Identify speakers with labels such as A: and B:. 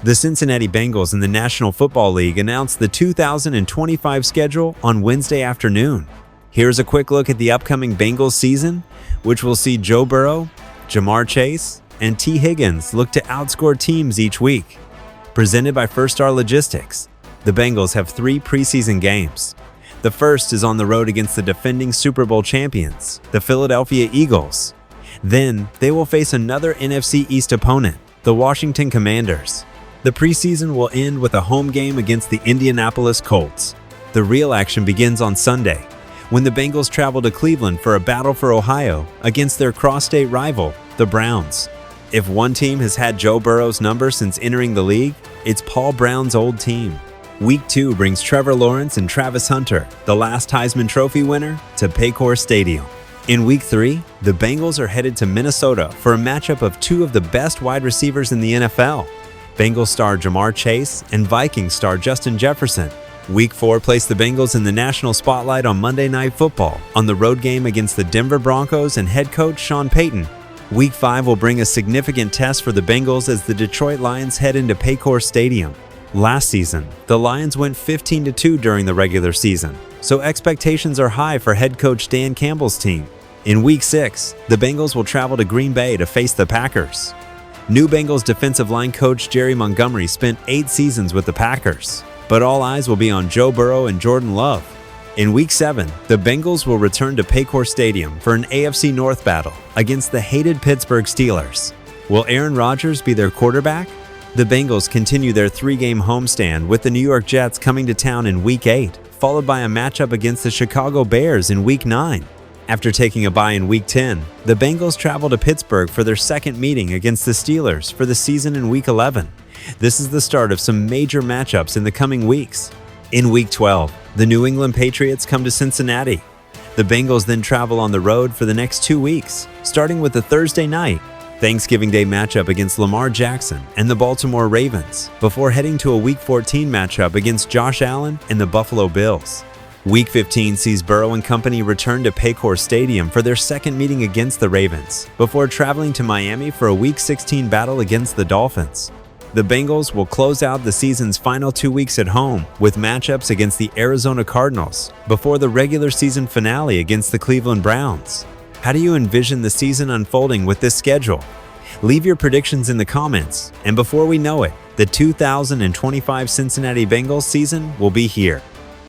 A: The Cincinnati Bengals in the National Football League announced the 2025 schedule on Wednesday afternoon. Here's a quick look at the upcoming Bengals season, which will see Joe Burrow, Jamar Chase, and T. Higgins look to outscore teams each week. Presented by First Star Logistics, the Bengals have 3 preseason games. The first is on the road against the defending Super Bowl champions, the Philadelphia Eagles. Then, they will face another NFC East opponent, the Washington Commanders. The preseason will end with a home game against the Indianapolis Colts. The real action begins on Sunday, when the Bengals travel to Cleveland for a battle for Ohio against their cross-state rival, the Browns. If one team has had Joe Burrow's number since entering the league, it's Paul Brown's old team. Week 2 brings Trevor Lawrence and Travis Hunter, the last Heisman Trophy winner, to Paycor Stadium. In Week 3, the Bengals are headed to Minnesota for a matchup of 2 of the best wide receivers in the NFL, Bengals star Jamar Chase and Vikings star Justin Jefferson. Week 4 placed the Bengals in the national spotlight on Monday Night Football on the road game against the Denver Broncos and head coach Sean Payton. Week 5 will bring a significant test for the Bengals as the Detroit Lions head into Paycor Stadium. Last season, the Lions went 15-2 during the regular season, so expectations are high for head coach Dan Campbell's team. In Week 6, the Bengals will travel to Green Bay to face the Packers. New Bengals defensive line coach Jerry Montgomery spent 8 seasons with the Packers, but all eyes will be on Joe Burrow and Jordan Love. In Week 7, the Bengals will return to Paycor Stadium for an AFC North battle against the hated Pittsburgh Steelers. Will Aaron Rodgers be their quarterback? The Bengals continue their 3-game homestand with the New York Jets coming to town in Week 8, followed by a matchup against the Chicago Bears in Week 9. After taking a bye in Week 10, the Bengals travel to Pittsburgh for their second meeting against the Steelers for the season in Week 11. This is the start of some major matchups in the coming weeks. In Week 12, the New England Patriots come to Cincinnati. The Bengals then travel on the road for the next 2 weeks, starting with the Thursday night Thanksgiving Day matchup against Lamar Jackson and the Baltimore Ravens, before heading to a Week 14 matchup against Josh Allen and the Buffalo Bills. Week 15 sees Burrow and company return to Paycor Stadium for their second meeting against the Ravens, before traveling to Miami for a Week 16 battle against the Dolphins. The Bengals will close out the season's final 2 weeks at home with matchups against the Arizona Cardinals, before the regular season finale against the Cleveland Browns. How do you envision the season unfolding with this schedule? Leave your predictions in the comments, and before we know it, the 2025 Cincinnati Bengals season will be here.